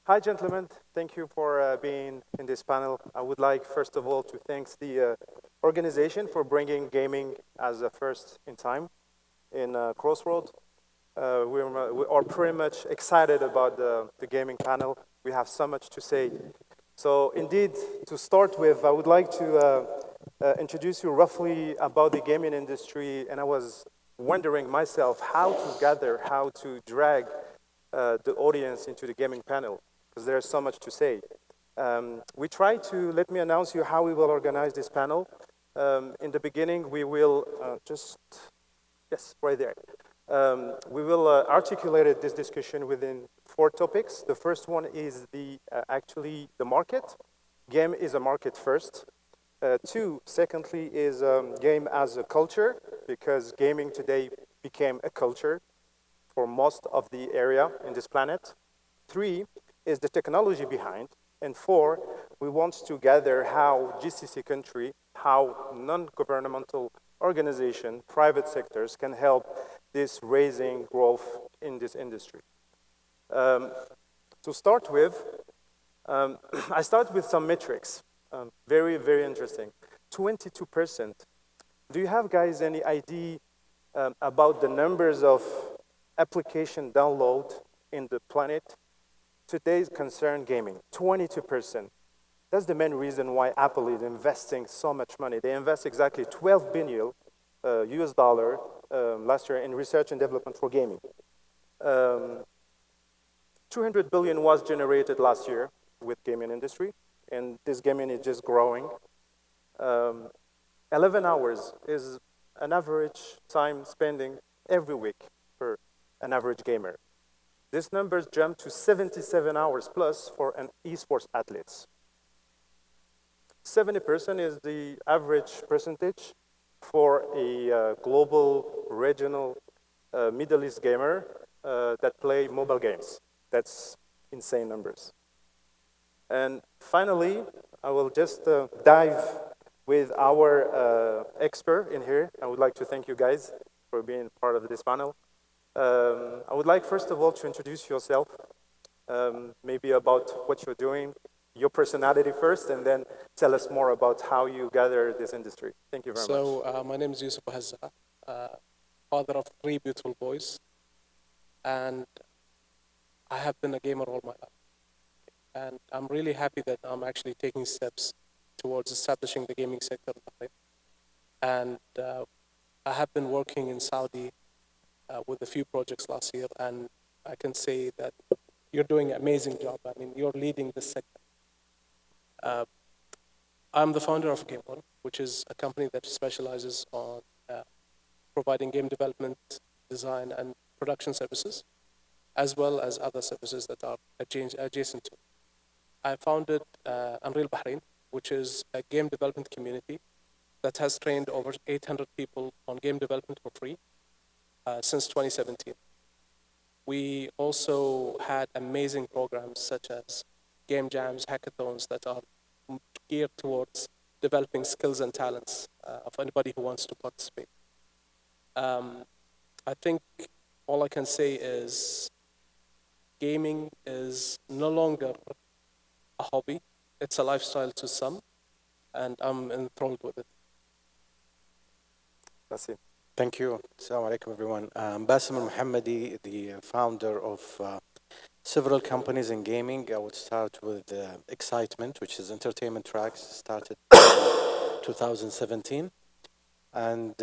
Hi, gentlemen. Thank you for being in this panel. I would like, first of all, to thank the organization for bringing gaming as a first in time in Crossroads. We are pretty much excited about the gaming panel. We have so much to say. So indeed, to start with, I would like to introduce you roughly about the gaming industry, and I was wondering myself how to gather, how to drag the audience into the gaming panel, because there's so much to say. We try to, let me announce you how we will organize this panel. In the beginning, we will yes, right there. We will articulate this discussion within 4 topics. The first one is actually the market. Game is a market first. Secondly, is game as a culture, because gaming today became a culture for most of the area in this planet. 3 is the technology behind. And 4, we want to gather how GCC country, how non-governmental organization, private sectors can help this raising growth in this industry. To start with, I start with some metrics. Very, very interesting. 22%. Do you have, guys, any idea about the numbers of application download in the planet? Today's concern gaming, 22%. That's the main reason why Apple is investing so much money. They invest exactly 12 billion US dollar last year in research and development for gaming. 200 billion was generated last year with gaming industry, and this gaming is just growing. 11 hours is an average time spending every week for an average gamer. This numbers jump to 77 hours plus for an esports athletes. 70% is the average percentage for a global, regional, Middle East gamer that play mobile games. That's insane numbers. And finally, I will just dive with our expert in here. I would like to thank you guys for being part of this panel. I would like, first of all, to introduce yourself, maybe about what you're doing, your personality first, and then tell us more about how you gather this industry. Thank you very much. My name is Buhazza, father of 3 beautiful boys, and I have been a gamer all my life. And I'm really happy that I'm actually taking steps towards establishing the gaming sector in Bahrain. And I have been working in Saudi with a few projects last year, and I can say that you're doing an amazing job. I mean, you're leading this sector. I'm the founder of GameOn, which is a company that specializes on providing game development, design, and production services, as well as other services that are adjacent to. I founded Unreal Bahrain, which is a game development community that has trained over 800 people on game development for free since 2017. We also had amazing programs such as game jams, hackathons that are geared towards developing skills and talents of anybody who wants to participate. I think all I can say is gaming is no longer a hobby. It's a lifestyle to some, and I'm enthralled with it. Basim. Thank you. Assalamu alaikum, everyone. Basim Mohammadi, the founder of several companies in gaming. I would start with Excitement, which is entertainment tracks, started in 2017. And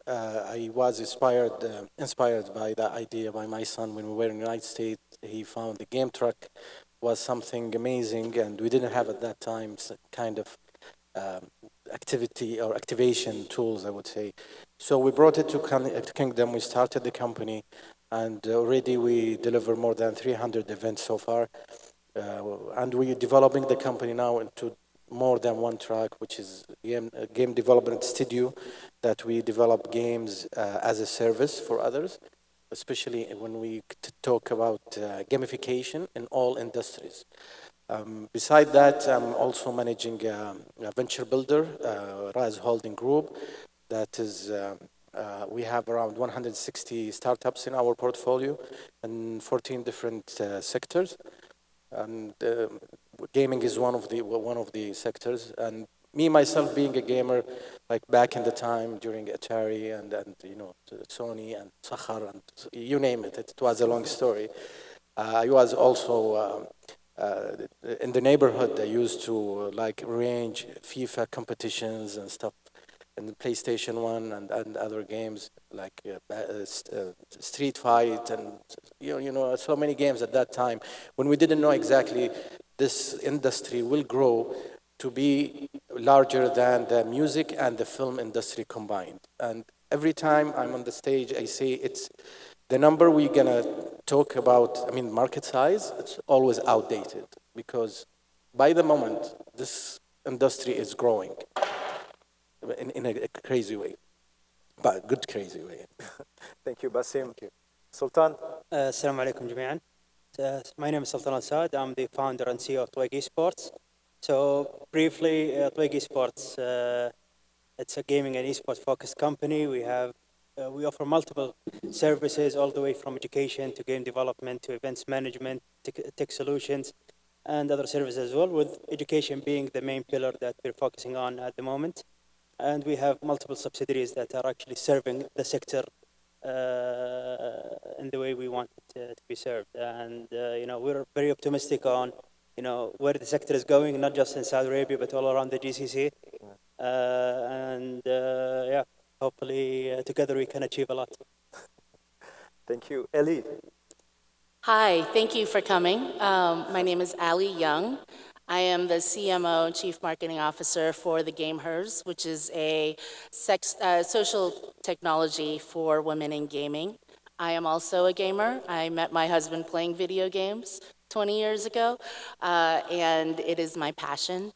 I was inspired by that idea by my son when we were in the United States. He found the game truck was something amazing, and we didn't have at that time kind of activity or activation tools, I would say. So we brought it to Kingdom. We started the company, and already we deliver more than 300 events so far. And we're developing the company now into more than one track, which is a game development studio that we develop games as a service for others, especially when we talk about gamification in all industries. Beside that, I'm also managing a venture builder, Rise Holding Group, that is we have around 160 startups in our portfolio in 14 different sectors. and gaming is one of the sectors. And me myself being a gamer, like back in the time during Atari and you know Sony and Sakhar and you name it, it was a long story. I was also in the neighborhood. I used to like arrange FIFA competitions and stuff, and the PlayStation One and other games like Street Fight and you know so many games at that time when we didn't know exactly this industry will grow to be larger than the music and the film industry combined. And every time I'm on the stage, I say it's the number we're gonna talk about. I mean, market size. It's always outdated because by the moment this industry is growing in a crazy way, but good crazy way. Thank you, Basim. Sultan. Assalamu alaikum جميعا. My name is Sultan AlSaad. I'm the founder and CEO of Tuwaiq Esports. So briefly, Tuwaiq Esports, it's a gaming and esports focused company. We offer multiple services all the way from education to game development to events management, tech solutions, and other services as well, with education being the main pillar that we're focusing on at the moment. And we have multiple subsidiaries that are actually serving the sector in the way we want it to be served. And we're very optimistic on where the sector is going, not just in Saudi Arabia but all around the GCC. Yeah, hopefully together we can achieve a lot. Thank you, Ellie. Hi, thank you for coming. My name is Ali Young. I am the CMO, Chief Marketing Officer for the Game Hers, which is a social technology for women in gaming. I am also a gamer. I met my husband playing video games 20 years ago, and it is my passion.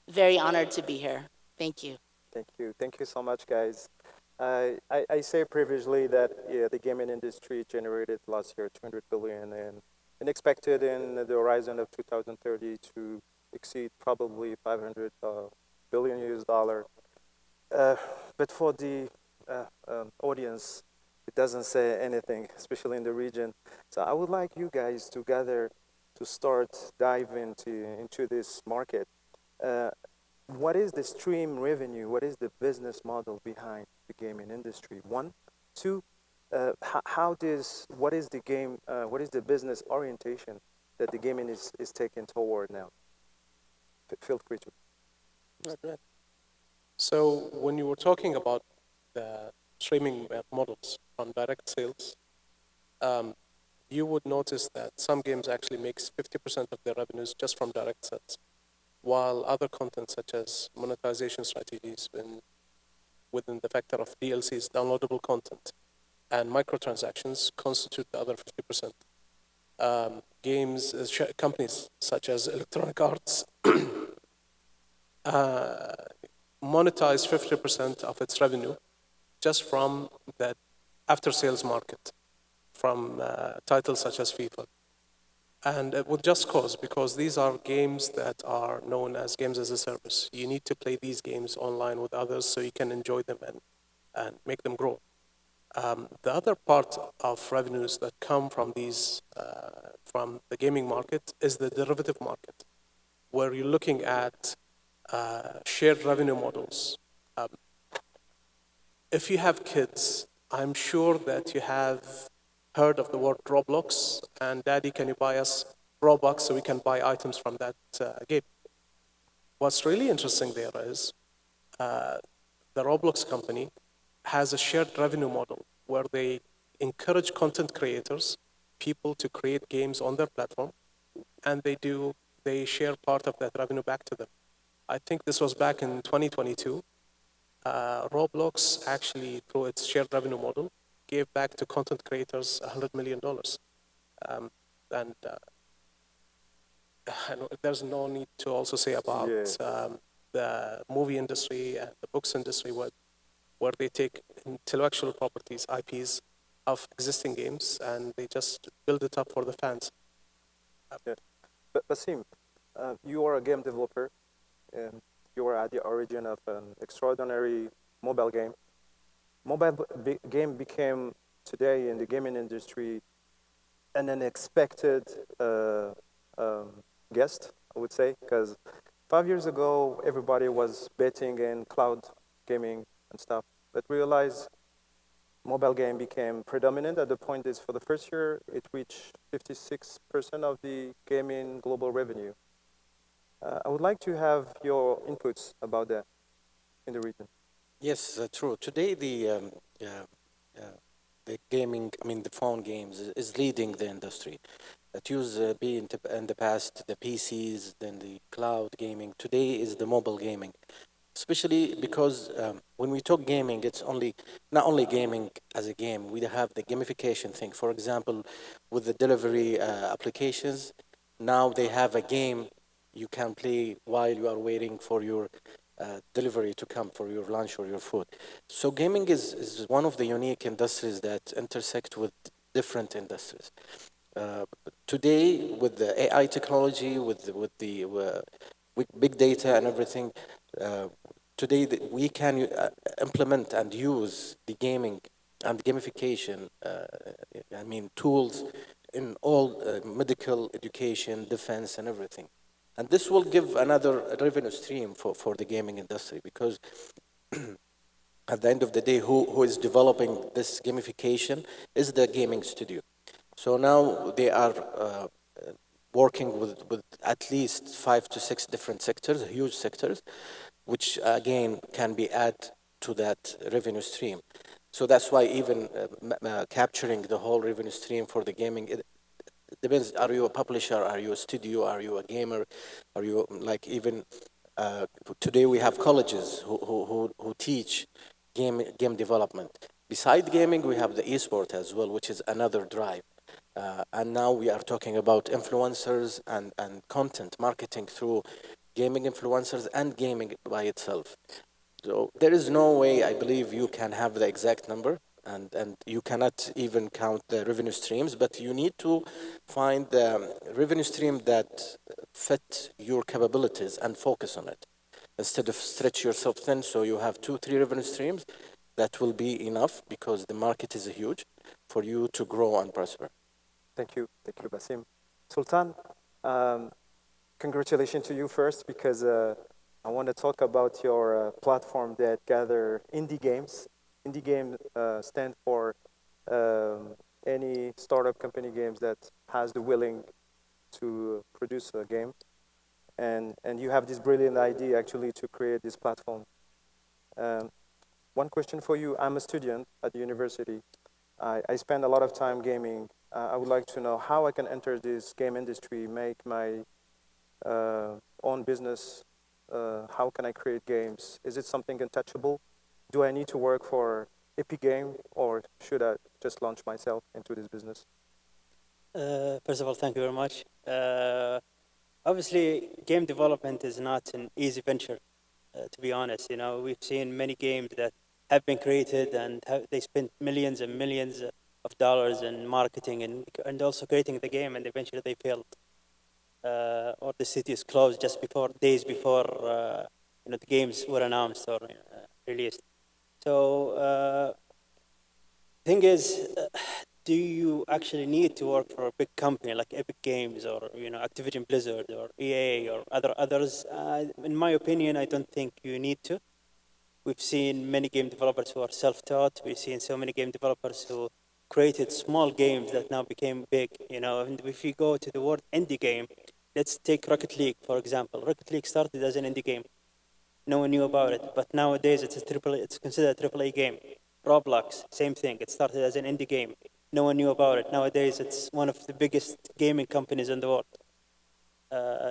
Very honored to be here. Thank you. Thank you. Thank you so much, guys. I say previously that the gaming industry generated last year 200 billion and expected in the horizon of 2030 to exceed probably 500 billion US dollar. But for the audience, it doesn't say anything, especially in the region. So I would like you guys together to start dive into this market. What is the stream revenue? What is the business model behind the gaming industry? One, two, what is the business orientation that the gaming is taking toward now? Feel free to. Right. So when you were talking about the streaming models from direct sales, you would notice that some games actually makes 50% of their revenues just from direct sales, while other content such as monetization strategies within the factor of DLCs, downloadable content, and microtransactions constitute the other 50%. Companies such as Electronic Arts monetize 50% of its revenue just from that after-sales market, from titles such as FIFA. And with just cause, because these are games that are known as games as a service. You need to play these games online with others so you can enjoy them and make them grow. The other part of revenues that come from from the gaming market is the derivative market, where you're looking at shared revenue models. If you have kids, I'm sure that you have heard of the word Roblox, and Daddy, can you buy us Robux so we can buy items from that game? What's really interesting there is the Roblox company has a shared revenue model where they encourage content creators, people to create games on their platform, and they share part of that revenue back to them. I think this was back in 2022. Roblox actually, through its shared revenue model, gave back to content creators $100 million. There's no need to also say about the movie industry and the books industry where they take intellectual properties, IPs, of existing games and they just build it up for the fans. But Basim, you are a game developer. You are at the origin of an extraordinary mobile game. Mobile game became today in the gaming industry an unexpected guest, I would say, because 5 years ago, everybody was betting in cloud gaming and stuff, but realized mobile game became predominant. At the point is for the first year, it reached 56% of the gaming global revenue. I would like to have your inputs about that in the region. Yes, true. Today, uh, the gaming, I mean, the phone games is leading the industry. It used to be in the past the PCs, then the cloud gaming. Today is the mobile gaming, especially because when we talk gaming, it's only not only gaming as a game. We have the gamification thing. For example, with the delivery applications, now they have a game you can play while you are waiting for your delivery to come for your lunch or your food. So gaming is one of the unique industries that intersect with different industries. Uh, Today, with the AI technology, with big data and everything, uh, today we can implement and use the gaming and gamification. I mean, tools in all medical, education, defense, and everything. And this will give another revenue stream for the gaming industry because at the end of the day, who is developing this gamification is the gaming studio. So now they are working with at least 5 to 6 different sectors, huge sectors, which again can be added to that revenue stream. So that's why even capturing the whole revenue stream for the gaming, it depends. Are you a publisher? Are you a studio? Are you a gamer? Are you like even uh, today we have colleges who teach game development. Beside gaming, we have the esport as well, which is another drive. And now we are talking about influencers and content marketing through gaming influencers and gaming by itself. So there is no way I believe you can have the exact number and you cannot even count the revenue streams, but you need to find the revenue stream that fit your capabilities and focus on it instead of stretch yourself thin so you have 2 3 revenue streams. That will be enough because the market is huge for you to grow and prosper. Thank you, Basim. Sultan, um, congratulations to you first because I want to talk about your platform that gather indie games. Indie game stand for any startup company games that has the willing to produce a game, and you have this brilliant idea actually to create this platform. Um, one question for you: I'm a student at the university. I spend a lot of time gaming. I would like to know how I can enter this game industry, make my own business. How can I create games? Is it something untouchable? Do I need to work for Epic Game, or should I just launch myself into this business? First of all, thank you very much. Obviously, game development is not an easy venture, to be honest. You know, we've seen many games that have been created and they spent millions and millions of dollars in marketing and also creating the game, and eventually they failed. Or the city is closed just before days before the games were announced or released. So thing is, do you actually need to work for a big company like Epic Games or Activision Blizzard or EA or others? In my opinion, I don't think you need to. We've seen many game developers who are self-taught. We've seen so many game developers who created small games that now became big. And if you go to the word indie game, let's take Rocket League for example. Rocket League started as an indie game. No one knew about it, but nowadays it's considered a triple A game. Roblox, same thing. It started as an indie game. No one knew about it. Nowadays, it's one of the biggest gaming companies in the world.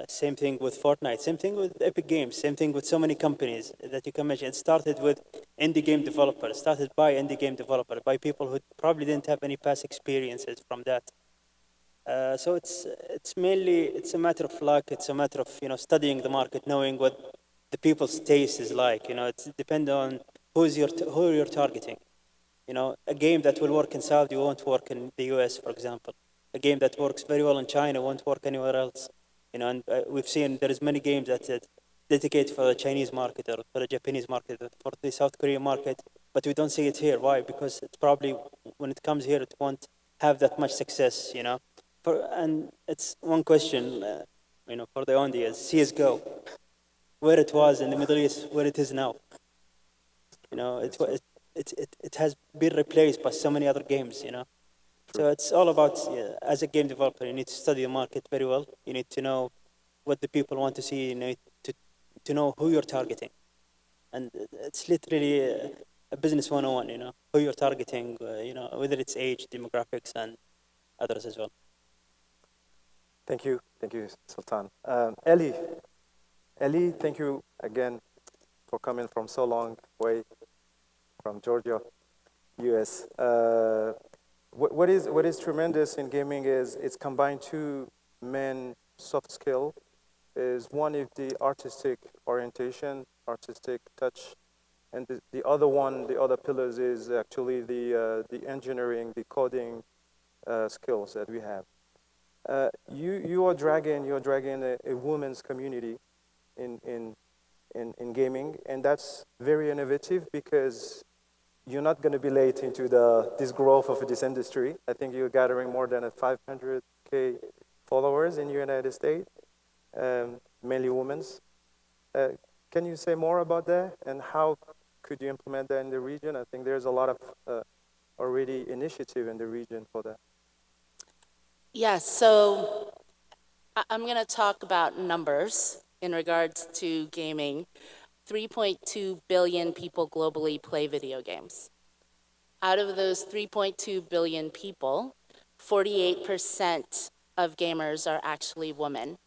Same thing with Fortnite. Same thing with Epic Games. Same thing with so many companies that you can mention. It started with indie game developers. Started by indie game developer, by people who probably didn't have any past experiences from that. So it's mainly it's a matter of luck. It's a matter of studying the market, knowing what the people's taste is like. It's depend on who you're targeting. A game that will work in Saudi won't work in the US, for example. A game that works very well in China won't work anywhere else. And we've seen there is many games that dedicate for the Chinese market or for the Japanese market, or for the South Korean market, but we don't see it here. Why? Because it's probably when it comes here, it won't have that much success. And it's one question, for the audience: CS:GO, where it was in the Middle East, where it is now. It has been replaced by so many other games. So it's all about, as a game developer, you need to study the market very well. You need to know what the people want to see. You need to know who you're targeting, and it's literally a business 101. Who you're targeting. Whether it's age, demographics, and others as well. Thank you, Sultan. Eli, thank you again for coming from so long way from Georgia, US. What is tremendous in gaming is it's combined two main soft skill. Is one is the artistic orientation, artistic touch, and the other one, the other pillars is actually the engineering, the coding skills that we have. You are dragging a women's community in gaming, and that's very innovative because you're not going to be late into this growth of this industry. I think you're gathering more than 500K followers in the United States, mainly women's. Can you say more about that, and how could you implement that in the region? I think there's a lot of already initiative in the region for that. Yes, so I'm going to talk about numbers in regards to gaming. 3.2 billion people globally play video games. Out of those 3.2 billion people, 48% of gamers are actually women.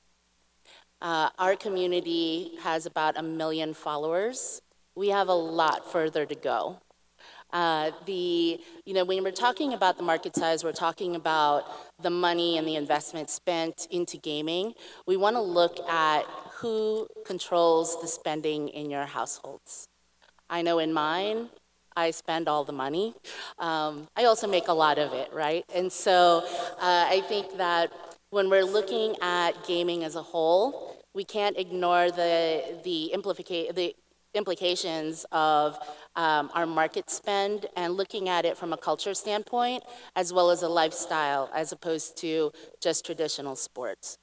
Our community has about 1 million followers. We have a lot further to go. When we're talking about the market size, we're talking about the money and the investment spent into gaming. We want to look at who controls the spending in your households. I know in mine, I spend all the money. I also make a lot of it, right? And so I think that when we're looking at gaming as a whole, we can't ignore the implications of our market spend and looking at it from a culture standpoint as well as a lifestyle as opposed to just traditional sports.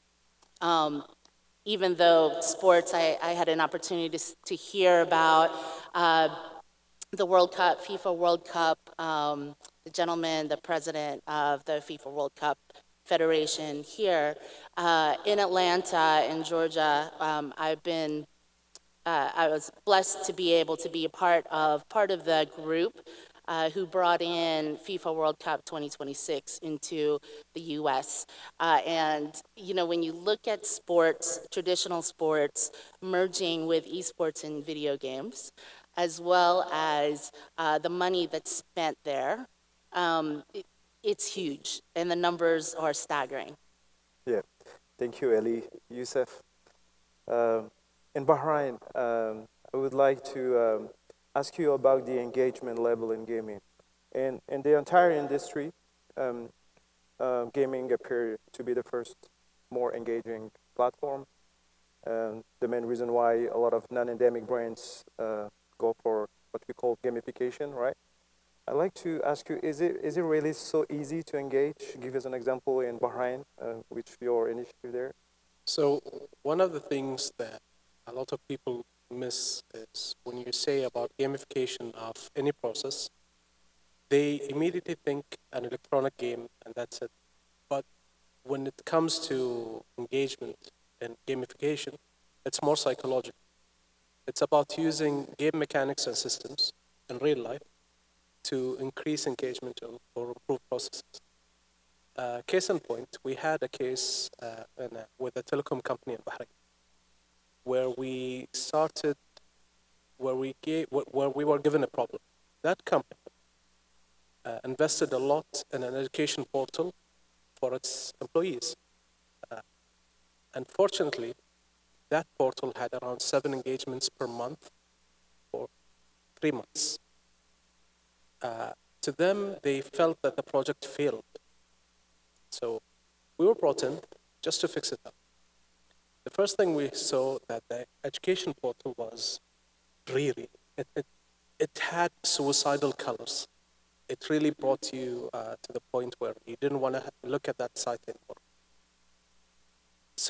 Even though sports, I had an opportunity to hear about the World Cup, FIFA World Cup, the gentleman, the president of the FIFA World Cup Federation here in Atlanta, in Georgia. I was blessed to be able to be a part of the group who brought in FIFA World Cup 2026 into the U.S. When you look at sports, traditional sports, merging with esports and video games, as well as the money that's spent there, it's huge, and the numbers are staggering. Yeah, thank you, Eli. Youssef. In Bahrain, I would like to ask you about the engagement level in gaming. In the entire industry, gaming appears to be the first more engaging platform. The main reason why a lot of non-endemic brands go for what we call gamification, right? I'd like to ask you, is it really so easy to engage? Give us an example in Bahrain, with your initiative there. So one of the things that a lot of people miss is when you say about gamification of any process, they immediately think an electronic game and that's it. But when it comes to engagement and gamification, it's more psychological. It's about using game mechanics and systems in real life to increase engagement or improve processes. Case in point, we had a case with a telecom company in Bahrain where we started, where we were given a problem. That company invested a lot in an education portal for its employees. Unfortunately, that portal had around 7 engagements per month for 3 months. To them, they felt that the project failed. So we were brought in just to fix it up. The first thing we saw that the education portal was really, it had suicidal colors. It really brought you to the point where you didn't want to look at that site anymore.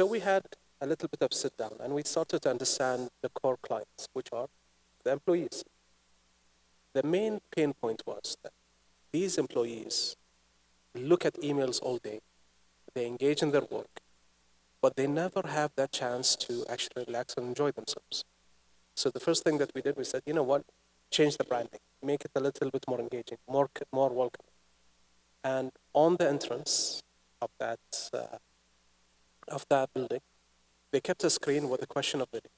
So we had a little bit of sit down and we started to understand the core clients, which are the employees. The main pain point was that these employees look at emails all day, they engage in their work, but they never have that chance to actually relax and enjoy themselves. So the first thing that we did, we said, you know what, change the branding, make it a little bit more engaging, more welcome. And on the entrance of that building, they kept a screen with a question of the day.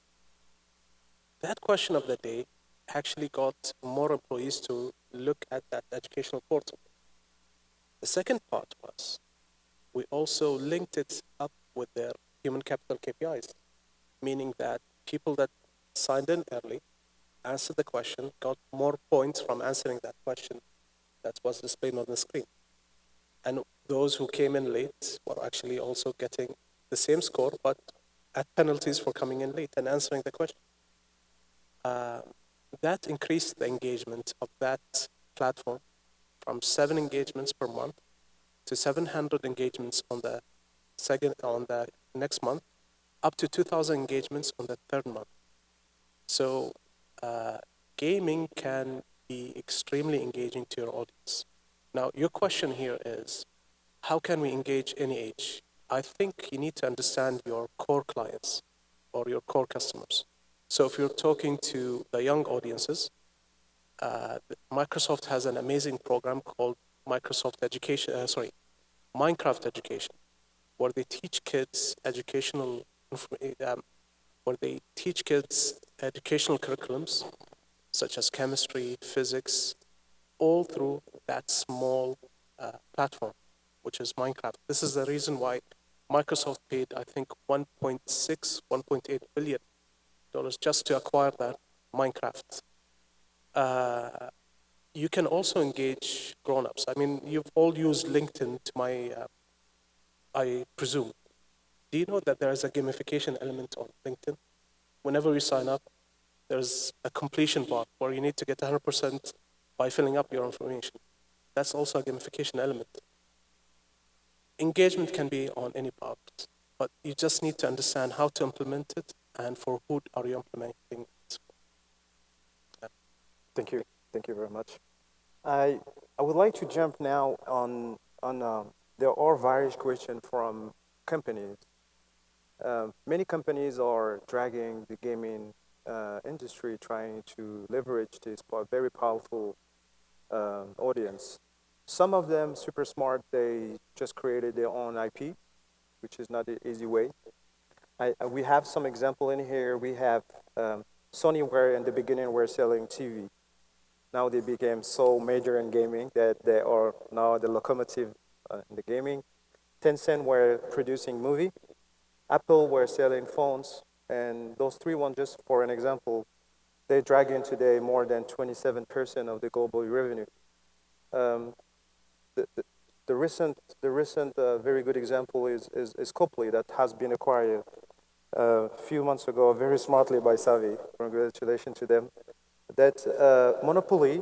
That question of the day actually got more employees to look at that educational portal. The second part was we also linked it up with their human capital KPIs, meaning that people that signed in early, answered the question, got more points from answering that question that was displayed on the screen. And those who came in late were actually also getting the same score, but at penalties for coming in late and answering the question. That increased the engagement of that platform from 7 engagements per month to 700 engagements on the next month, up to 2,000 engagements on the third month. So gaming can be extremely engaging to your audience. Now, your question here is, how can we engage any age? I think you need to understand your core clients or your core customers. So if you're talking to the young audiences, Microsoft has an amazing program called Minecraft Education, where they teach kids educational curriculums such as chemistry, physics, all through that small platform, which is Minecraft. This is the reason why Microsoft paid, I think, 1.6, 1.8 billion dollars just to acquire that Minecraft. You can also engage grown-ups. I mean, you've all used LinkedIn I presume. Do you know that there is a gamification element on LinkedIn? Whenever you sign up, there's a completion bar where you need to get 100% by filling up your information. That's also a gamification element. Engagement can be on any part, but you just need to understand how to implement it and for who are you implementing it. Thank you. Thank you very much. I would like to jump now on there are various questions from companies. Many companies are dragging the gaming industry, trying to leverage this very powerful audience. Some of them super smart. They just created their own IP, which is not the easy way. We have some example in here. We have Sony, where in the beginning were selling TV. Now they became so major in gaming that they are now the locomotive in the gaming. Tencent were producing movie. Apple were selling phones. And those three ones, just for an example, they drag in today more than 27% of the global revenue. The recent very good example is Copley, that has been acquired a few months ago very smartly by Savi. Congratulations to them. That Monopoly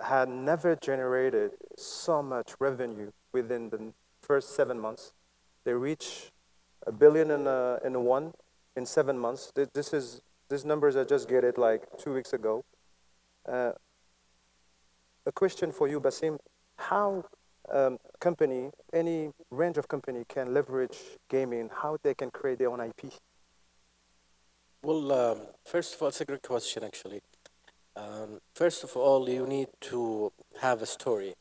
had never generated so much revenue within the first 7 months. They reached $1 billion in 7 months. These numbers I just get it like 2 weeks ago. A question for you, Basim: how any range of company can leverage gaming? How they can create their own IP? Well, first of all, it's a great question, actually. First of all, you need to have a story.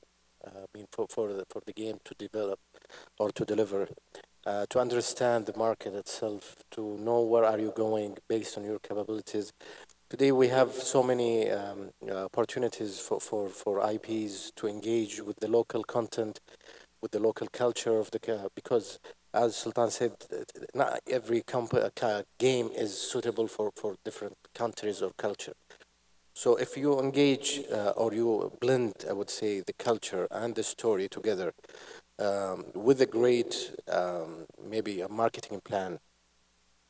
I mean, for the game to develop or to deliver, to understand the market itself, to know where are you going based on your capabilities. Today we have so many opportunities for IPs to engage with the local content, with the local culture of because as Sultan said, not every game is suitable for different countries or culture. So if you engage or you blend, I would say, the culture and the story together with a great maybe a marketing plan,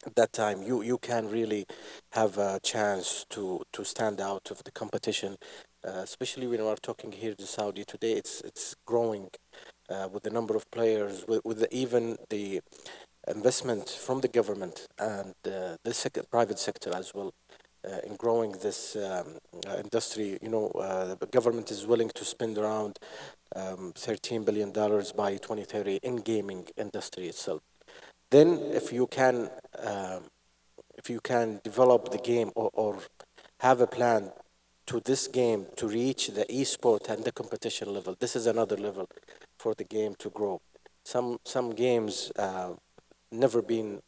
at that time you can really have a chance to stand out of the competition, especially when we're talking here in Saudi today. It's growing with the number of players, with even the investment from the government and the private sector as well in growing this industry. The government is willing to spend around $13 billion by 2030 in gaming industry itself. Then, if you can develop the game or have a plan to this game to reach the esport and the competition level, this is another level for the game to grow. Some games never been,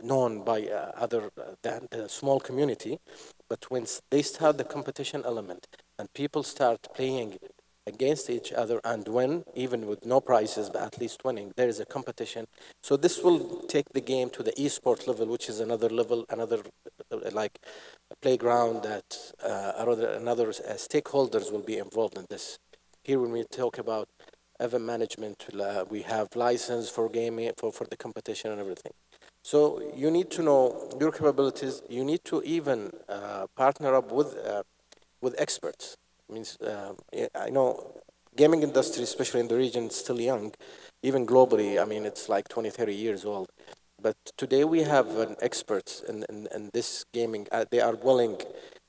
known by other than the small community, but when they start the competition element and people start playing against each other and win, even with no prizes, but at least winning, there is a competition. So this will take the game to the esport level, which is another level, another like a playground that another stakeholders will be involved in this. Here, when we talk about event management, we have license for gaming for the competition and everything. So you need to know your capabilities. You need to even partner up with experts. Means I know gaming industry, especially in the region, is still young. Even globally, I mean, it's like 20, 30 years old. But today we have an experts in this gaming. They are willing,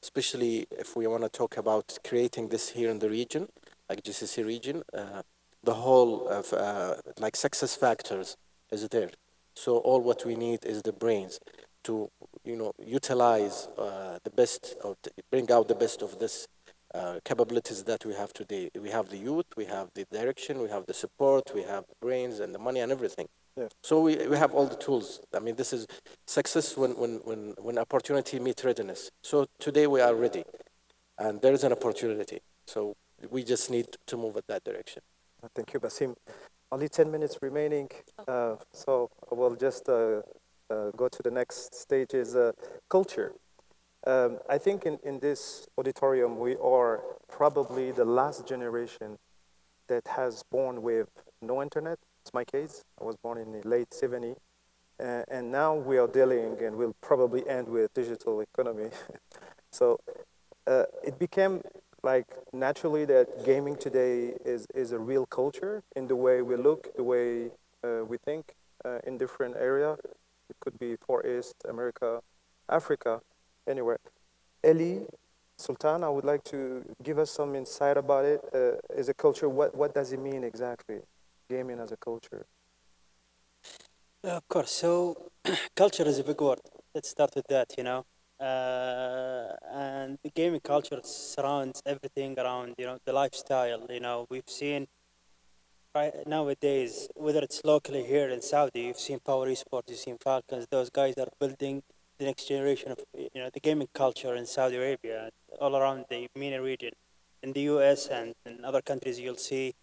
especially if we want to talk about creating this here in the region, like GCC region. The whole of like success factors is there. So all what we need is the brains to utilize the best or bring out the best of this capabilities that we have today. We have the youth, we have the direction, we have the support, we have the brains and the money and everything. Yeah. So we have all the tools. I mean, this is success when opportunity meets readiness. So today we are ready, and there is an opportunity. So we just need to move in that direction. Thank you, Basim. Only 10 minutes remaining, so we'll just go to the next stage is culture. I think in this auditorium, we are probably the last generation that has born with no internet. It's my case. I was born in the late 70s. And now we are dealing, and we'll probably end with digital economy. So it became like naturally that gaming today is a real culture in the way we look, the way we think in different area. It could be Far East, America, Africa, anywhere. Eli, Sultan, I would like to give us some insight about it. As a culture, what does it mean exactly, gaming as a culture? Of course. So, culture is a big word. Let's start with that, and the gaming culture surrounds everything around, the lifestyle. We've seen right nowadays, whether it's locally here in Saudi, you've seen Power Esports, you've seen Falcons. Those guys are building the next generation of, the gaming culture in Saudi Arabia, all around the MENA region. In the US and in other countries, you'll see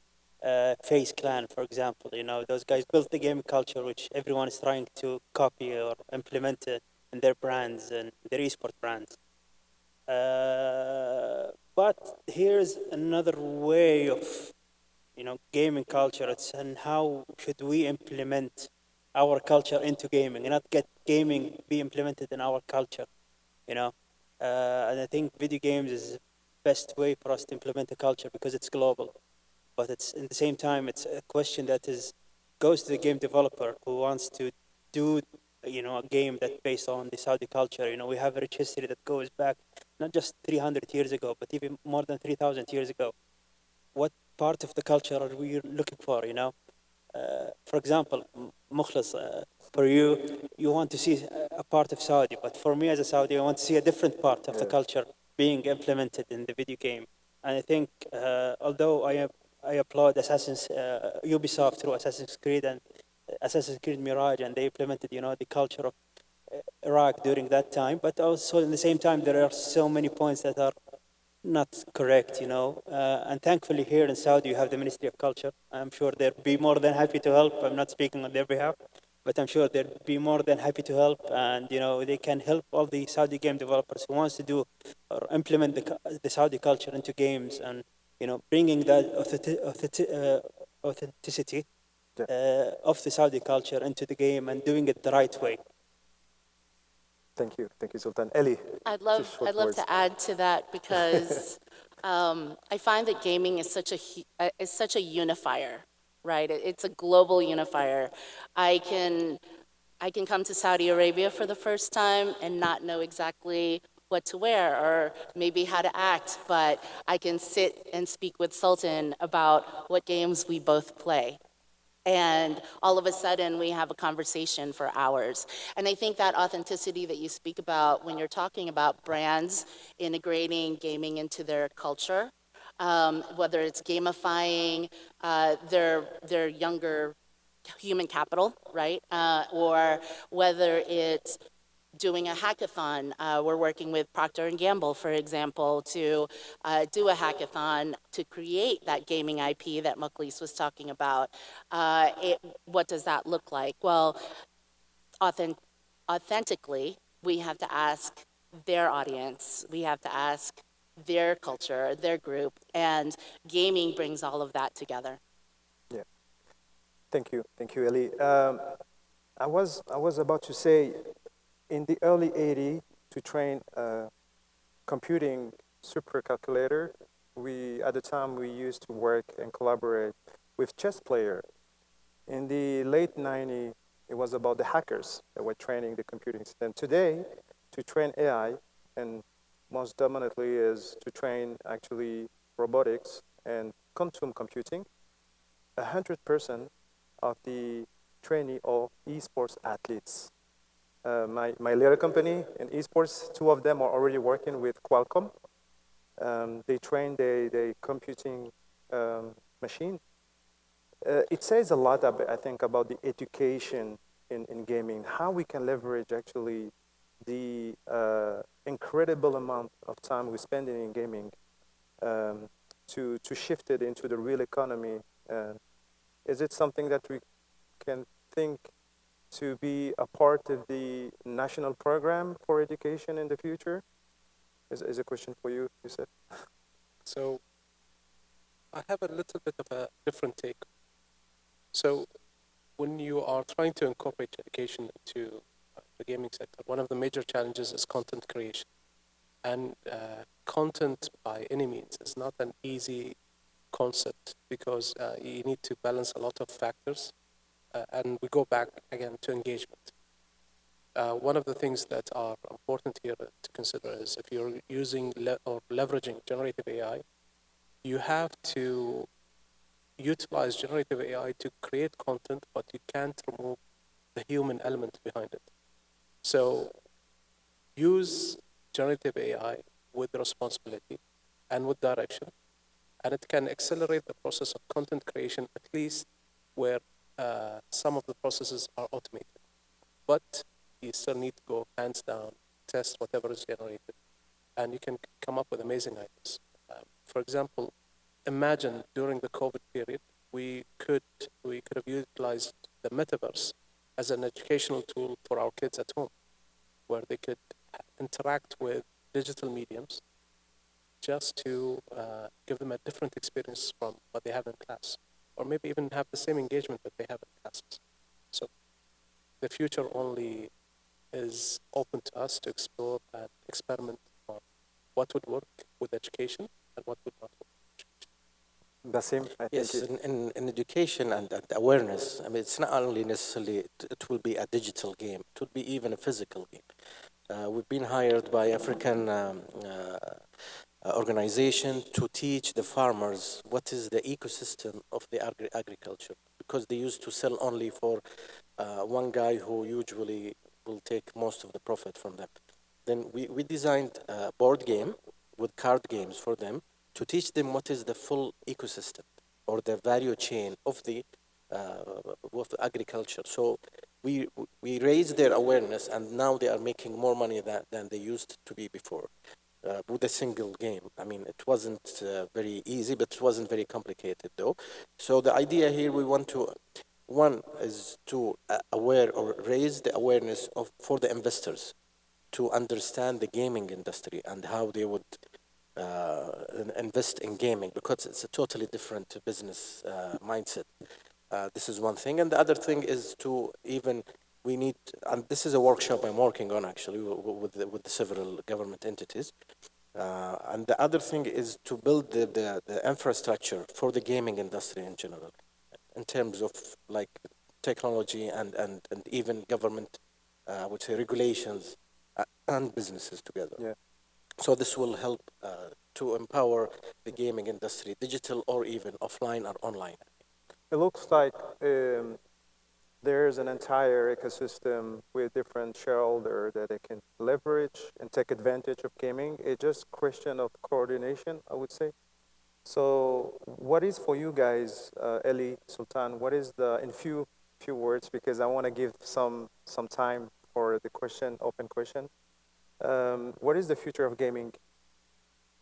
Face Clan, for example. Those guys built the gaming culture, which everyone is trying to copy or implement it in their brands and their esport brands. But here's another way of, gaming culture. It's and how should we implement our culture into gaming and not get gaming be implemented in our culture, and I think video games is the best way for us to implement a culture because it's global. But it's in the same time, it's a question that goes to the game developer who wants to do, a game that's based on the Saudi culture. We have a rich history that goes back not just 300 years ago, but even more than 3,000 years ago. What part of the culture are we looking for? For example, Mukhlis, for you want to see a part of Saudi, but for me as a Saudi, I want to see a different part of the culture being implemented in the video game. And I think, although I applaud Ubisoft through Assassin's Creed and Assassin's Creed Mirage, and they implemented, the culture of Iraq during that time. But also, in the same time, there are so many points that are not correct, and thankfully here in Saudi you have the Ministry of Culture. I'm sure they'd be more than happy to help. I'm not speaking on their behalf, but I'm sure they'd be more than happy to help, and they can help all the Saudi game developers who wants to do or implement the Saudi culture into games, and bringing that authenticity of the Saudi culture into the game and doing it the right way. Thank you, Sultan. Eli, I'd love to add to that because I find that gaming is such a unifier. right? It's a global unifier. I can I can come to Saudi Arabia for the first time and not know exactly what to wear or maybe how to act, but I can sit and speak with Sultan about what games we both play. And all of a sudden, we have a conversation for hours. And I think that authenticity that you speak about when you're talking about brands integrating gaming into their culture, whether it's gamifying their younger human capital, right? Or whether it's doing a hackathon. We're working with Procter and Gamble, for example, to do a hackathon to create that gaming IP that Mukhlis was talking about. What does that look like? Well, authentic, authentically, we have to ask their audience. We have to ask their culture, their group, and gaming brings all of that together. Yeah. Thank you, Ellie. I was about to say, in the early '80s, to train a computing supercalculator, we at the time we used to work and collaborate with chess player. In the late '90s, it was about the hackers that were training the computing system. Today, to train AI, and most dominantly is to train actually robotics and quantum computing, 100% of the trainee are esports athletes. My little company in esports, two of them are already working with Qualcomm. They train the computing machine. It says a lot, I think, about the education in gaming, how we can leverage actually the incredible amount of time we're spending in gaming to shift it into the real economy. Is it something that we can think to be a part of the national program for education in the future? Is a question for you, Yusuf. So I have a little bit of a different take. So when you are trying to incorporate education into the gaming sector, one of the major challenges is content creation. And content, by any means, is not an easy concept because you need to balance a lot of factors. And we go back again to engagement. One of the things that are important here to consider is if you're using or leveraging generative AI, you have to utilize generative AI to create content, but you can't remove the human element behind it. So use generative AI with responsibility and with direction, and it can accelerate the process of content creation, at least where some of the processes are automated. But you still need to go hands down, test whatever is generated, and you can come up with amazing ideas. For example, imagine during the COVID period, we could have utilized the metaverse as an educational tool for our kids at home, where they could interact with digital mediums just to give them a different experience from what they have in class, or maybe even have the same engagement that they have in classes. So the future only is open to us to explore and experiment on what would work with education and what would not work. Basim, I think Yes, in education and awareness, I mean, it's not only necessarily, it will be a digital game, it would be even a physical game. We've been hired by African organization to teach the farmers what is the ecosystem of the agriculture, because they used to sell only for one guy who usually will take most of the profit from them. Then we designed a board game with card games for them to teach them what is the full ecosystem or the value chain of the agriculture. So we raised their awareness, and now they are making more money than they used to be before with a single game. I mean, it wasn't very easy, but it wasn't very complicated though. So the idea here, we want to, one is to aware or raise the awareness of for the investors to understand the gaming industry and how they would invest in gaming, because it's a totally different business mindset. This is one thing, and the other thing is to even we need, and this is a workshop I'm working on actually with the several government entities. And the other thing is to build the infrastructure for the gaming industry in general. in terms of like technology and even government, I would say regulations and businesses together. Yeah. So this will help to empower the gaming industry, digital or even offline or online. It looks like there's an entire ecosystem with different shareholders that they can leverage and take advantage of gaming. It's just question of coordination, I would say. So, what is for you guys, Eli, Sultan? What is the in few words, because I want to give some time for the question, open question. What is the future of gaming?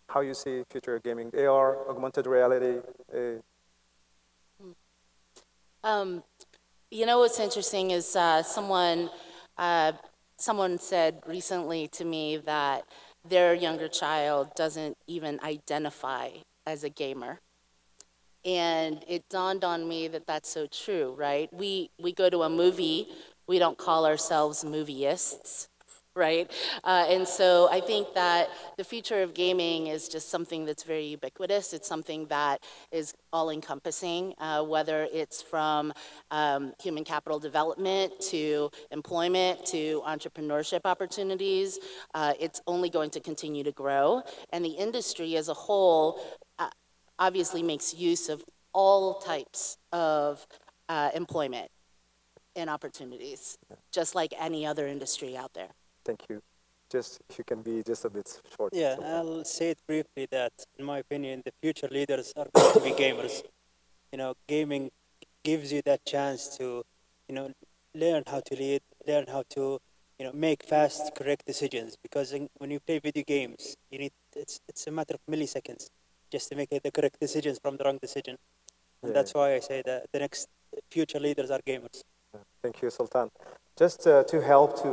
How you see future of gaming? AR, augmented reality. You know what's interesting is someone said recently to me that their younger child doesn't even identify as a gamer. And it dawned on me that that's so true, right? We go to a movie, we don't call ourselves movieists, right? And so I think that the future of gaming is just something that's very ubiquitous. It's something that is all-encompassing, whether it's from human capital development to employment to entrepreneurship opportunities. It's only going to continue to grow. And the industry as a whole obviously makes use of all types of employment and opportunities, just like any other industry out there. Thank you. Just if you can be just a bit short. Yeah, Sultan. I'll say it briefly that, in my opinion, the future leaders are going to be gamers. Gaming gives you that chance to, learn how to lead, learn how to, make fast, correct decisions. Because when you play video games, it's a matter of milliseconds just to make the correct decisions from the wrong decision. And Yeah. that's why I say that the next future leaders are gamers. Thank you, Sultan. Just to help to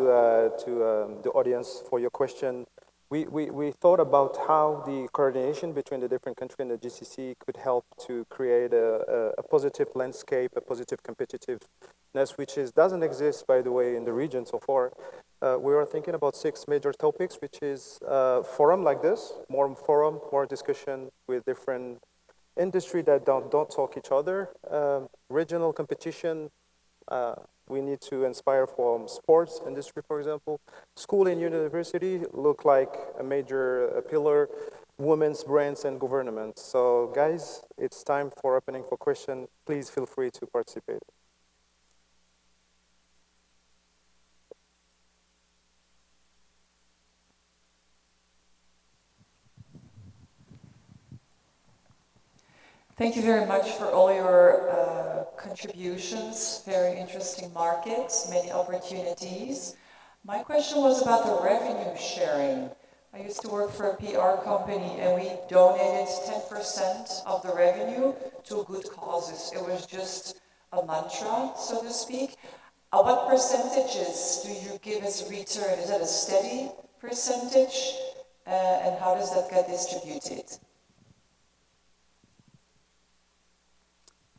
the audience for your question, we thought about how the coordination between the different countries and the GCC could help to create a positive landscape, a positive competitiveness, which doesn't exist, by the way, in the region so far. We are thinking about 6 major topics, which is forum like this, more forum, more discussion with different industry that don't talk each other, regional competition. We need to inspire from sports industry, for example. School and university look like a major pillar, women's brands and government. So guys, it's time for opening for question. Please feel free to participate. Thank you very much for all your contributions. Very interesting markets, many opportunities. My question was about the revenue sharing. I used to work for a PR company and we donated 10% of the revenue to good causes. It was just a mantra, so to speak. What percentages do you give as a return? Is it a steady percentage? And how does that get distributed?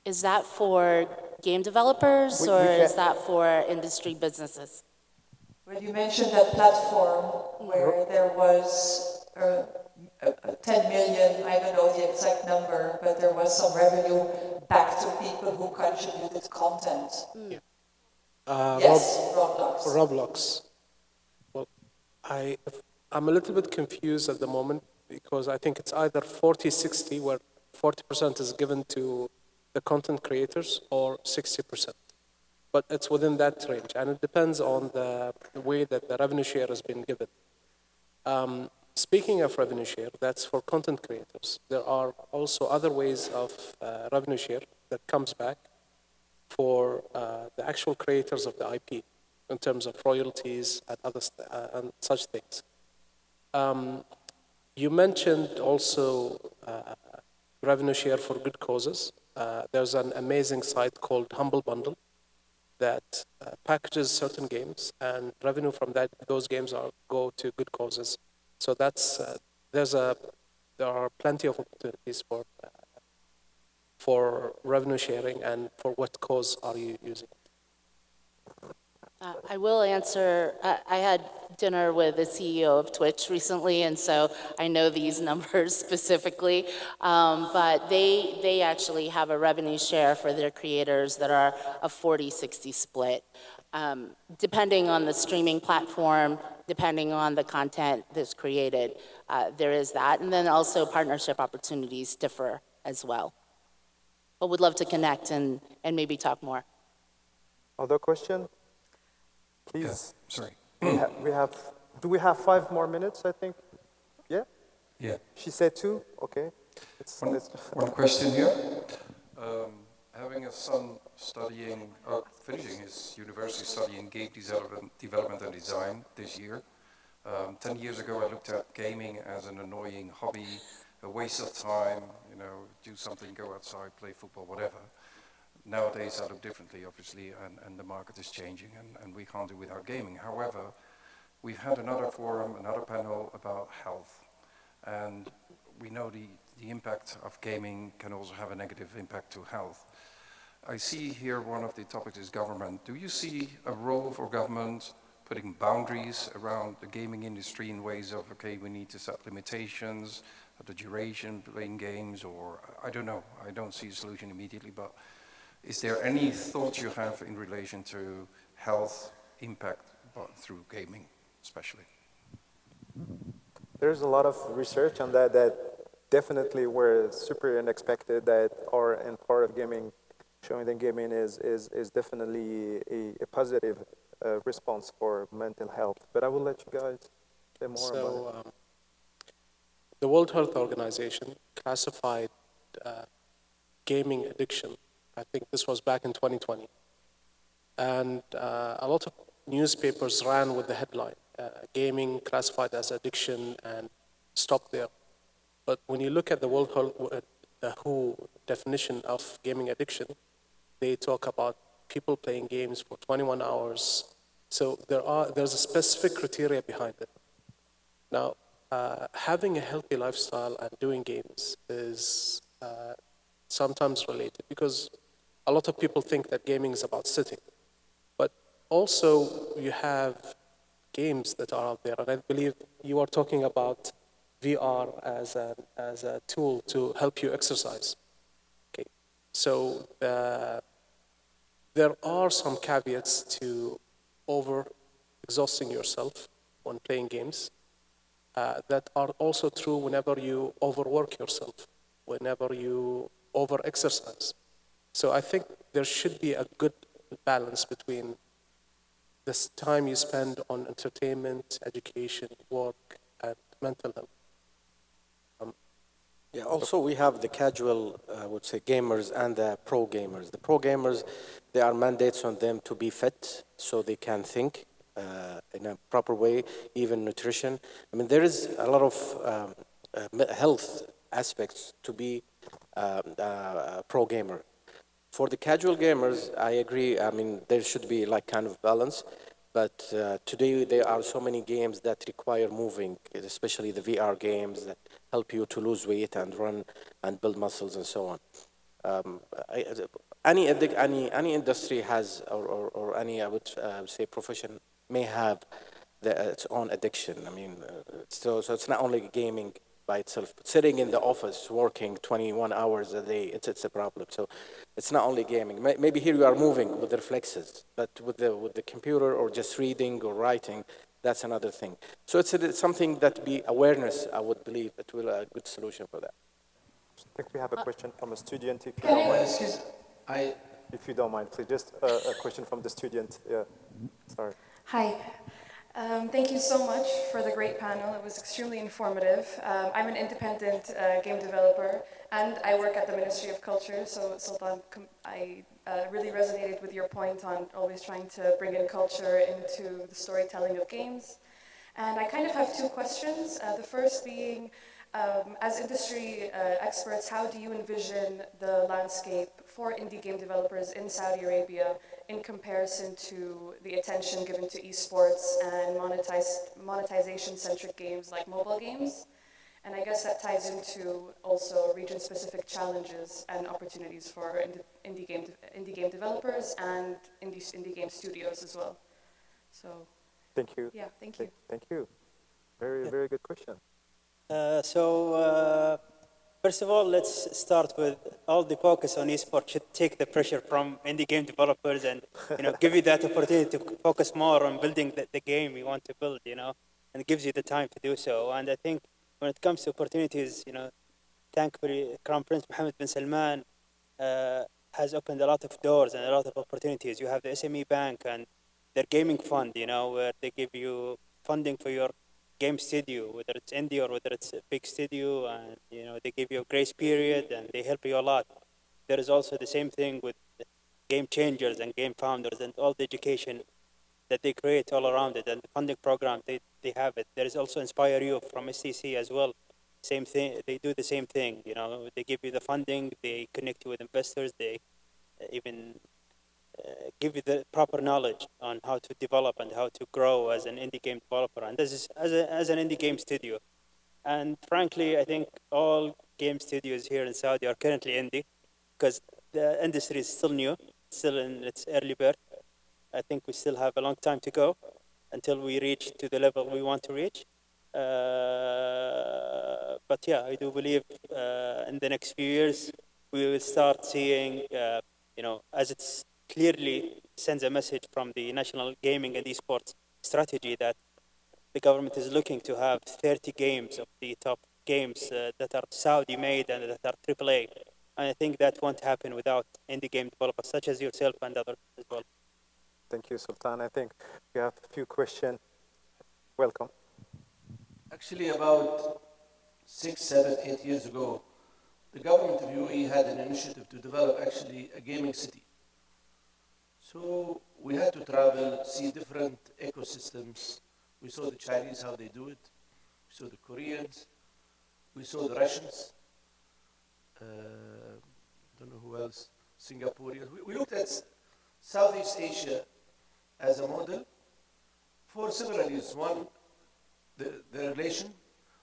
Is that for game developers We or is can- that for industry businesses? Well, you mentioned that platform where there was 10 million, I don't know the exact number, but there was some revenue back to people who contributed content. Yes, Roblox. Roblox. Well, I'm a little bit confused at the moment because I think it's either 40-60, where 40% is given to the content creators, or 60%. But it's within that range, and it depends on the way that the revenue share has been given. Speaking of revenue share, that's for content creators. There are also other ways of revenue share that comes back for the actual creators of the IP in terms of royalties and and such things. You mentioned also revenue share for good causes. There's an amazing site called Humble Bundle that packages certain games, and revenue from those games go to good causes. So that's there are plenty of opportunities for revenue sharing, and for what cause are you using it? I will answer. I had dinner with the CEO of Twitch recently, and so I know these numbers specifically. But they actually have a revenue share for their creators that are a 40-60 split. Depending on the streaming platform, depending on the content that's created, there is that. And then also partnership opportunities differ as well. But would love to connect and maybe talk more. Other question? Please. Yeah, sorry. Do we have 5 more minutes, I think? Yeah? Yeah. She said 2? Okay. One question here. Having a son finishing his university study in game development and design this year. 10 years ago, I looked at gaming as an annoying hobby, a waste of time, do something, go outside, play football, whatever. Nowadays, I look differently, obviously, and the market is changing, and we can't do without gaming. However, we've had another forum, another panel about health, and we know the impact of gaming can also have a negative impact to health. I see here one of the topics is government. Do you see a role for government putting boundaries around the gaming industry in ways of, okay, we need to set limitations of the duration playing games, or I don't know, I don't see a solution immediately, but is there any thought you have in relation to health impact through gaming, especially? There's a lot of research on that definitely were super unexpected that are in part of gaming, showing that gaming is definitely a positive response for mental health. But I will let you guys say more about it. The World Health Organization classified gaming addiction, I think this was back in 2020. And a lot of newspapers ran with the headline, gaming classified as addiction, and stopped there. But when you look at the the WHO definition of gaming addiction, they talk about people playing games for 21 hours. So there's a specific criteria behind it. Now, having a healthy lifestyle and doing games is sometimes related, because a lot of people think that gaming is about sitting. But also you have games that are out there, and I believe you are talking about VR as a tool to help you exercise. Okay, so there are some caveats to over exhausting yourself when playing games that are also true whenever you overwork yourself, whenever you over exercise. So I think there should be a good balance between this time you spend on entertainment, education, work, and mental health. Yeah, also we have the casual, I would say, gamers and the pro gamers. The pro gamers, there are mandates on them to be fit so they can think in a proper way, even nutrition. I mean, there is a lot of health aspects to be a pro gamer. For the casual gamers, I agree. I mean, there should be like kind of balance. But today there are so many games that require moving, especially the VR games that help you to lose weight and run and build muscles and so on. Any industry has, or any, I would say, profession may have its own addiction. I mean, so it's not only gaming by itself. But sitting in the office working 21 hours a day, it's a problem. So it's not only gaming. Maybe here you are moving with the reflexes, but with the computer or just reading or writing, that's another thing. So it's something that be awareness, I would believe, it will be a good solution for that. I think we have a question from a student, if you Can don't mind. Excuse If you don't mind, please, just a question from the student. Yeah, sorry. Hi. Thank you so much for the great panel. It was extremely informative. I'm an independent game developer, and I work at the Ministry of Culture. So, Sultan, I really resonated with your point on always trying to bring in culture into the storytelling of games. And I kind of have two questions. The first being, as industry experts, how do you envision the landscape for indie game developers in Saudi Arabia in comparison to the attention given to esports and monetization-centric games like mobile games? And I guess that ties into also region-specific challenges and opportunities for indie game developers and indie game studios as well. So Thank you. Yeah, thank you. Thank you. Very good question. First of all, let's start with all the focus on esports should take the pressure from indie game developers and give you that opportunity to focus more on building the game you want to build, and it gives you the time to do so. And I think when it comes to opportunities, thankfully, Crown Prince Mohammed bin Salman has opened a lot of doors and a lot of opportunities. You have the SME Bank and their gaming fund, where they give you funding for your game studio, whether it's indie or whether it's a big studio, and they give you a grace period and they help you a lot. There is also the same thing with game changers and game founders and all the education that they create all around it and the funding program they have it. There is also Inspire You from STC as well. Same thing, they do the same thing. They give you the funding, they connect you with investors, they even give you the proper knowledge on how to develop and how to grow as an indie game developer, and this is as an indie game studio. And frankly, I think all game studios here in Saudi are currently indie because the industry is still new, still in its early birth. I think we still have a long time to go until we reach to the level we want to reach. But yeah, I do believe in the next few years we will start seeing, as it's clearly sends a message from the national gaming and esports strategy that the government is looking to have 30 games of the top games that are Saudi made and that are AAA. And I think that won't happen without indie game developers such as yourself and others as well. Thank you, Sultan. I think we have a few questions. Welcome. Actually, about 6, 7, 8 years ago, the government of UAE had an initiative to develop actually a gaming city. So we had to travel, see different ecosystems. We saw the Chinese, how they do it. We saw the Koreans. We saw the Russians. Don't know who else. Singaporeans. We looked at Southeast Asia as a model for several reasons. One, the relation,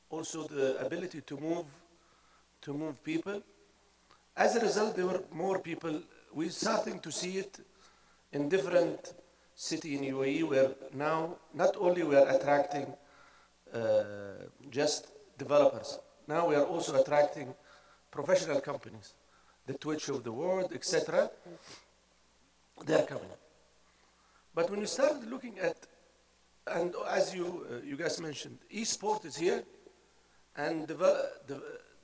also the ability to move people. As a result, there were more people. We're starting to see it in different cities in UAE where now not only we are attracting just developers, now we are also attracting professional companies, the Twitch of the world, etc. They're coming. But when you start looking at, and as you guys mentioned, eSport is here, and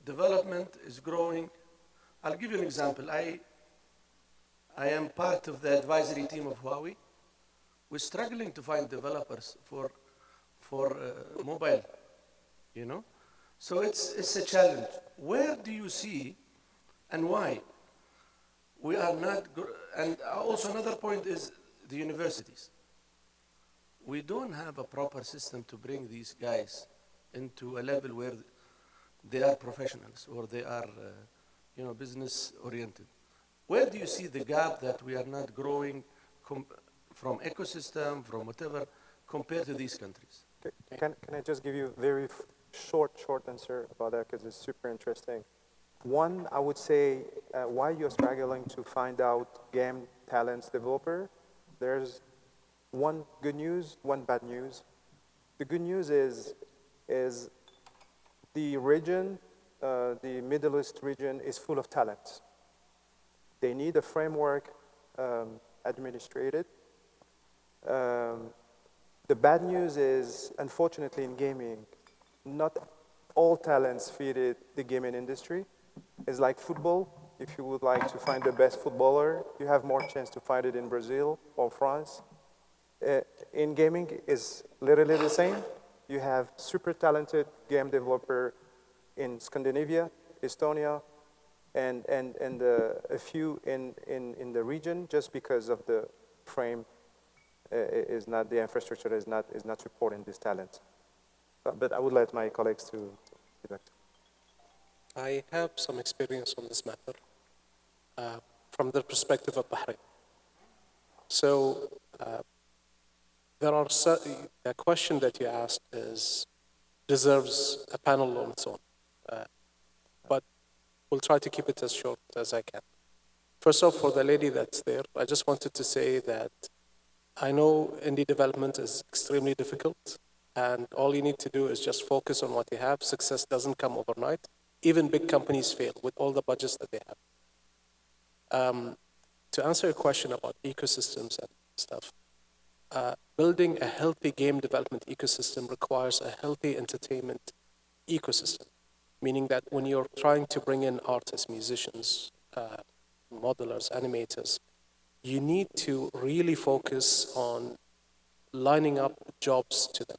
development is growing. I'll give you an example. I am part of the advisory team of Huawei. We're struggling to find developers for mobile, So it's a challenge. Where do you see, and why? We are not, and also another point is the universities. We don't have a proper system to bring these guys into a level where they are professionals or they are, business oriented. Where do you see the gap that we are not growing from ecosystem, from whatever, compared to these countries? Can I just give you a very short answer about that because it's super interesting. One, I would say why you're struggling to find out game talents developer. There's one good news, one bad news. The good news is the region, the Middle East region is full of talent. They need a framework administrated. The bad news is, unfortunately in gaming, not all talents fit the gaming industry. It's like football. If you would like to find the best footballer, you have more chance to find it in Brazil or France. In gaming, is literally the same. You have super talented game developer in Scandinavia, Estonia, and a few in the region, just because of the frame is not, the infrastructure is not supporting this talent. But I would let my colleagues to get back. I have some experience on this matter from the perspective of Bahrain. So the question that you asked deserves a panel on its own, but we'll try to keep it as short as I can. First off, for the lady that's there, I just wanted to say that I know indie development is extremely difficult, and all you need to do is just focus on what you have. Success doesn't come overnight. Even big companies fail with all the budgets that they have. To answer your question about ecosystems and stuff, building a healthy game development ecosystem requires a healthy entertainment ecosystem, meaning that when you're trying to bring in artists, musicians, modelers, animators, you need to really focus on lining up jobs to them.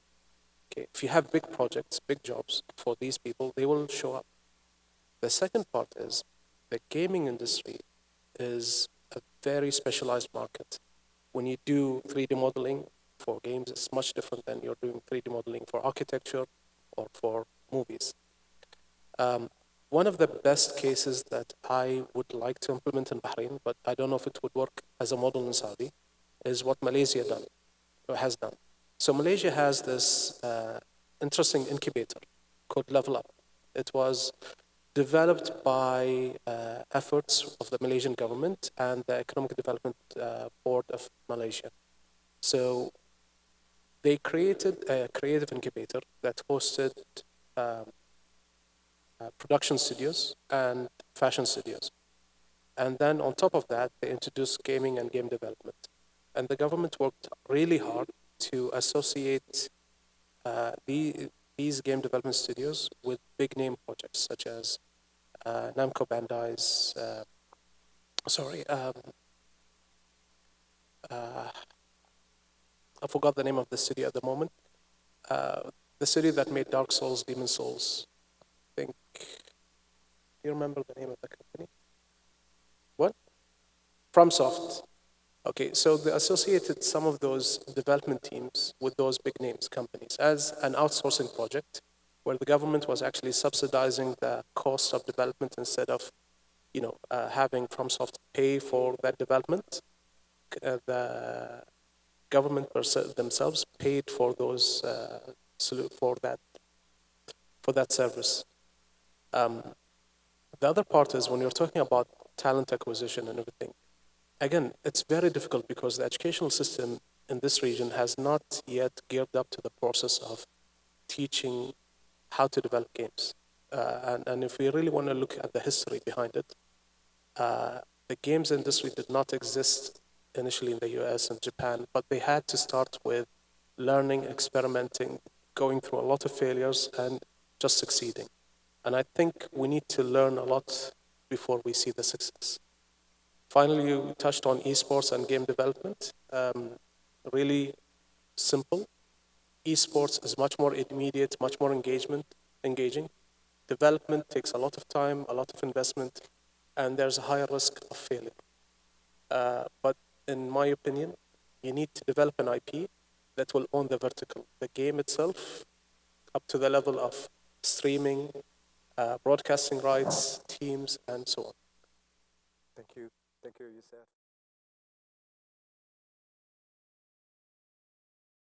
Okay, if you have big projects, big jobs for these people, they will show up. The second part is the gaming industry is a very specialized market. When you do 3D modeling for games, it's much different than you're doing 3D modeling for architecture or for movies. One of the best cases that I would like to implement in Bahrain, but I don't know if it would work as a model in Saudi, is what Malaysia has done. So Malaysia has this interesting incubator called Level Up. It was developed by efforts of the Malaysian government and the Economic Development Board of Malaysia. So they created a creative incubator that hosted production studios and fashion studios. And then on top of that, they introduced gaming and game development. And the government worked really hard to associate these game development studios with big name projects such as Namco Bandai's, I forgot the name of the studio at the moment. The studio that made Dark Souls, Demon Souls. I think, do you remember the name of the company? What? FromSoft. Okay, so they associated some of those development teams with those big names companies as an outsourcing project where the government was actually subsidizing the cost of development instead of, having FromSoft pay for that development. The government themselves paid for those for that service. The other part is when you're talking about talent acquisition and everything. Again, it's very difficult because the educational system in this region has not yet geared up to the process of teaching how to develop games. And if we really want to look at the history behind it, the games industry did not exist initially in the US and Japan, but they had to start with learning, experimenting, going through a lot of failures, and just succeeding. And I think we need to learn a lot before we see the success. Finally, you touched on esports and game development. Really simple. Esports is much more immediate, much more engaging. Development takes a lot of time, a lot of investment, and there's a higher risk of failure. But in my opinion, you need to develop an IP that will own the vertical, the game itself, up to the level of streaming, broadcasting rights, teams, and so on. Thank you. Thank you, Youssef.